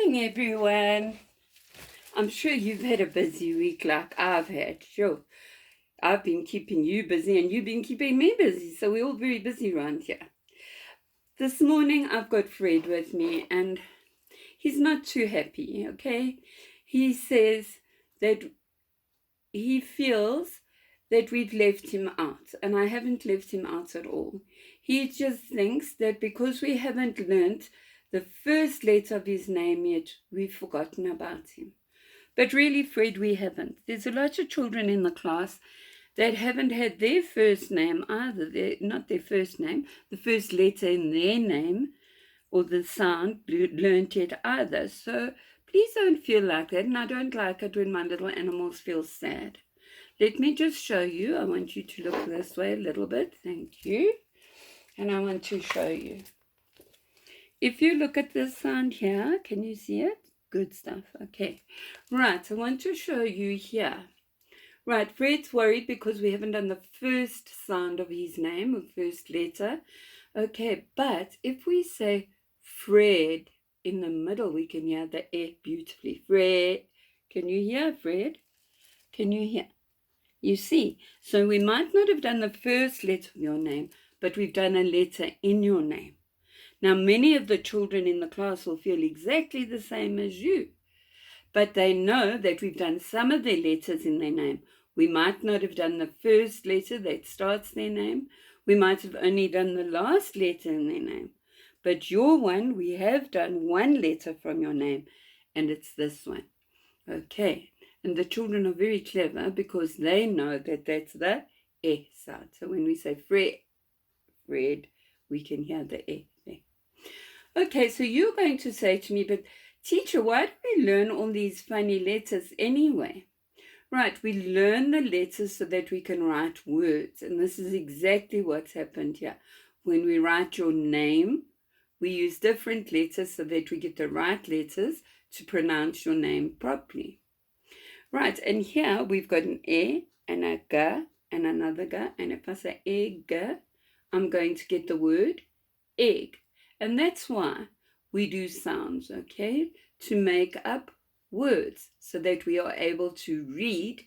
morning, everyone. I'm sure you've had a busy week like I've had. Sure. I've been keeping you busy and you've been keeping me busy. So we're all very busy around here. This morning I've got Fred with me and he's not too happy, okay? He says that he feels that we've left him out, and I haven't left him out at all. He just thinks that because we haven't learnt the first letter of his name yet, we've forgotten about him. But really, Fred, we haven't. There's a lot of children in the class that haven't had their first name either. Not their first name, the first letter in their name or the sound learnt it either. So please don't feel like that, and I don't like it when my little animals feel sad. Let me just show you. I want you to look this way a little bit. Thank you. And I want to show you. If you look at this sound here, can you see it? Good stuff. Okay. Right, I want to show you here. Right, Fred's worried because we haven't done the first sound of his name, or first letter. Okay, but if we say Fred in the middle, we can hear the E beautifully. Fred. Can you hear, Fred? Can you hear? You see, so we might not have done the first letter of your name, but we've done a letter in your name. Now, many of the children in the class will feel exactly the same as you, but they know that we've done some of their letters in their name. We might not have done the first letter that starts their name. We might have only done the last letter in their name. But your one, we have done one letter from your name, and it's this one. Okay. And the children are very clever because they know that that's the E sound. So when we say Fred, we can hear the E there. Okay, so you're going to say to me, but teacher, why do we learn all these funny letters anyway? Right, we learn the letters so that we can write words. And this is exactly what's happened here. When we write your name, we use different letters so that we get the right letters to pronounce your name properly. Right, and here we've got an E and a G and another G. And if I say egg, I'm going to get the word egg. And that's why we do sounds, okay, to make up words so that we are able to read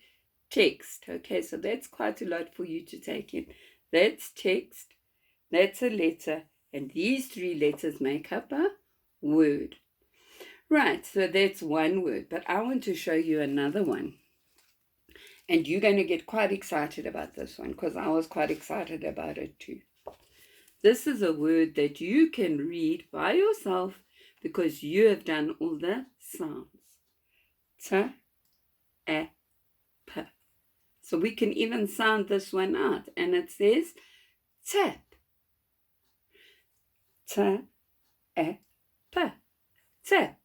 text. Okay, so that's quite a lot for you to take in. That's text, that's a letter, and these three letters make up a word. Right, so that's one word, but I want to show you another one. And you're going to get quite excited about this one because I was quite excited about it too. This is a word that you can read by yourself because you have done all the sounds. T, E, P. So we can even sound this one out, and it says tap. T, E, P. Tap.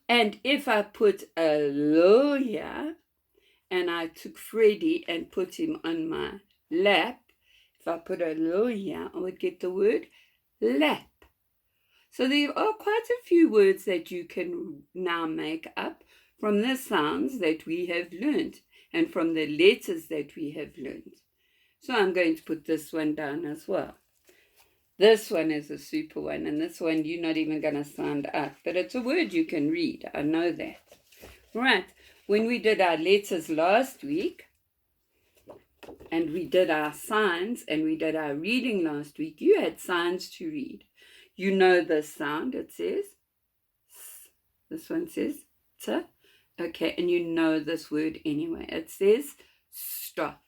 And if I put a lo here, and I took Freddy and put him on my lap, if I put a lo here, I would get the word lap. So there are quite a few words that you can now make up from the sounds that we have learned and from the letters that we have learned. So I'm going to put this one down as well. This one is a super one, and this one you're not even going to sound out, but it's a word you can read. I know that. Right, when we did our letters last week, and we did our signs, and we did our reading last week, you had signs to read. You know this sound, it says S. This one says T. Okay, and you know this word anyway. It says stop.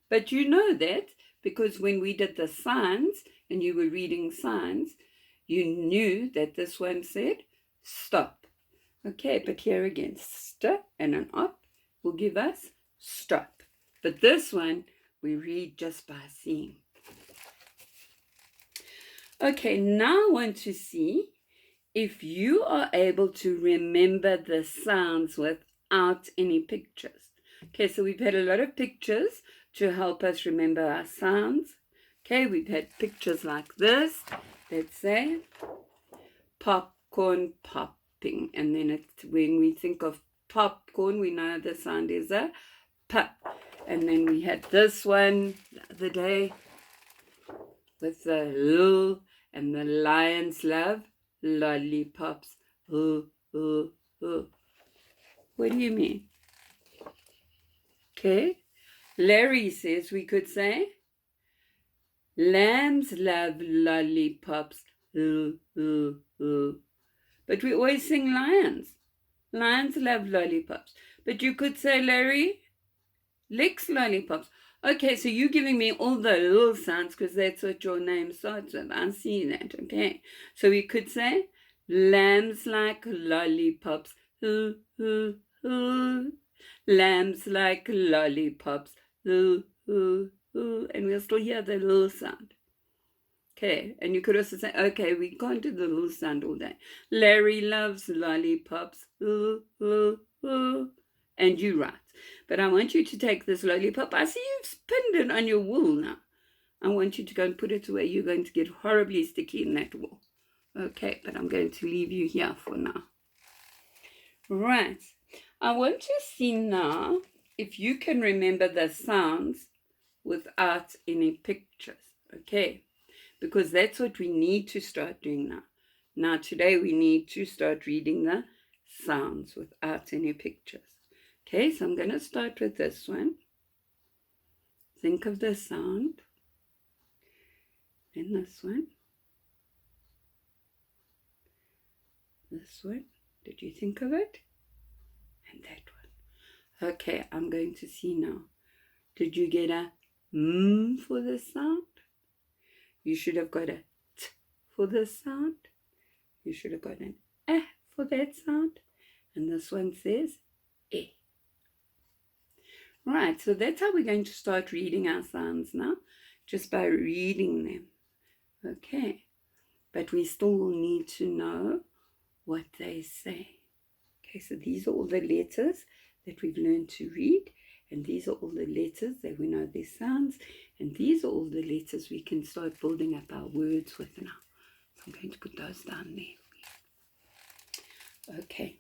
But you know that because when we did the signs, and you were reading signs, you knew that this one said stop. Okay, but here again, st and an op will give us stop. But this one, we read just by seeing. Okay, now I want to see if you are able to remember the sounds without any pictures. Okay, so we've had a lot of pictures to help us remember our sounds. Okay, we've had pictures like this that say popcorn popping. And then when we think of popcorn, we know the sound is a P. And then we had this one the other day with the L, and the lions love lollipops. What do you mean? Okay. Larry says we could say, lambs love lollipops. But we always sing lions. Lions love lollipops. But you could say, Larry licks lollipops. Okay, so you're giving me all the little sounds because that's what your name starts with. I see that, okay. So we could say, lambs like lollipops. Lambs like lollipops. And we'll still hear the little sound. Okay, and you could also say, okay, we can't do the little sound all day. Larry loves lollipops. And you write. But I want you to take this lollipop. I see you've pinned it on your wool now. I want you to go and put it away. You're going to get horribly sticky in that wool. Okay, but I'm going to leave you here for now. Right. I want to see now if you can remember the sounds without any pictures. Okay. Because that's what we need to start doing now. Now, today we need to start reading the sounds without any pictures. Okay, so I'm going to start with this one. Think of the sound. Then this one. This one. Did you think of it? And that one. Okay, I'm going to see now. Did you get a for the sound? You should have got a t for this sound. You should have got an for that sound. And this one says e. Right, so that's how we're going to start reading our sounds now, just by reading them. Okay, but we still will need to know what they say. Okay, so these are all the letters that we've learned to read. And these are all the letters that we know their sounds. And these are all the letters we can start building up our words with now. So I'm going to put those down there. Okay,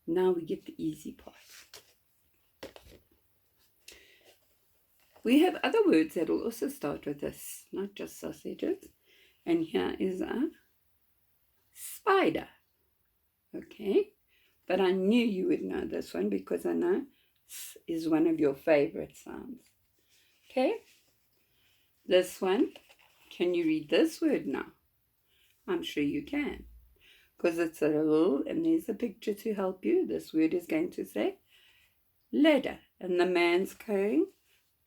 now we get the easy part. We have other words that will also start with this, not just sausages. And here is a spider. Okay, but I knew you would know this one because I know is one of your favorite sounds. Okay, this one, can you read this word now? I'm sure you can, because it's a little, and there's a picture to help you. This word is going to say ladder, and the man's going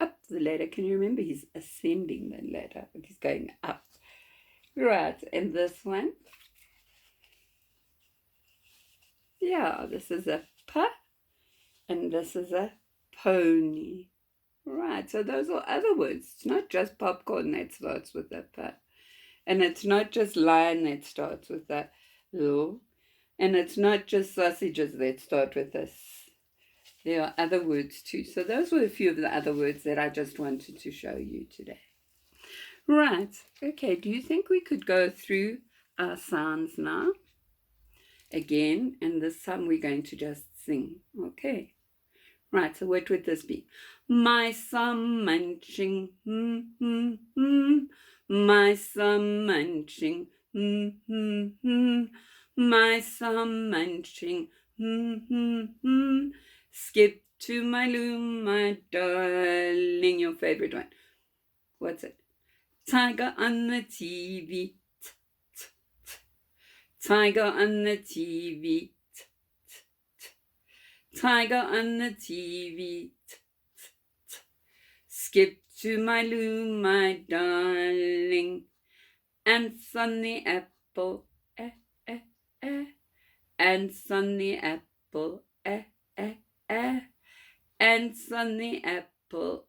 up the ladder. Can you remember? He's ascending the ladder. He's going up. Right, and this one, yeah, this is a p, and this is a pony. Right, so those are other words. It's not just popcorn that starts with a p. And it's not just lion that starts with a l. And it's not just sausages that start with a s. There are other words too. So those were a few of the other words that I just wanted to show you today. Right, okay, do you think we could go through our sounds now? Again, and this time we're going to just sing. Okay. Right, so what would this be? My some munching, my some munching, my some munching, skip to my loom, my darling. Your favorite one. What's it? Tiger on the TV. Tiger on the TV. Tiger on the TV. Skip to my loom, my darling. Ants on the apple. Ants on the apple. Ants on the apple.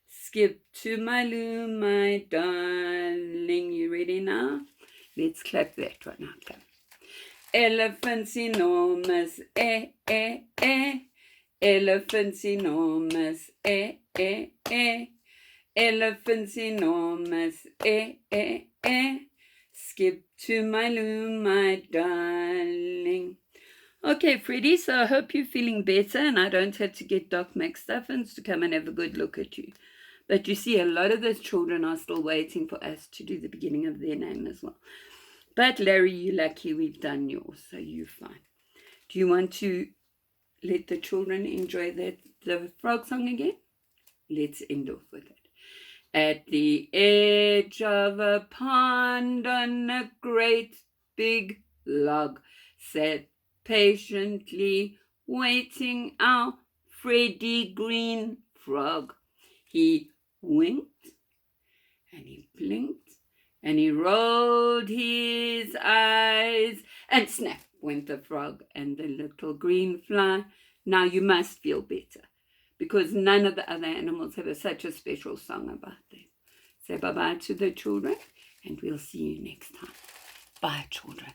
Skip to my loom, my darling. You ready now? Let's clap that one out. Elephants enormous, Elephants enormous, Elephants enormous, Skip to my loom, my darling. Okay, Freddie, so I hope you're feeling better and I don't have to get Doc McStuffins to come and have a good look at you. But you see, a lot of those children are still waiting for us to do the beginning of their name as well. But Larry, you're lucky we've done yours, so you're fine. Do you want to let the children enjoy the frog song again? Let's end off with it. At the edge of a pond on a great big log sat patiently waiting our Freddy Green Frog. He winked and he blinked and he rolled his eyes and snap went the frog and the little green fly. Now you must feel better, because none of the other animals have such a special song about them. Say bye-bye to the children, and we'll see you next time. Bye, children.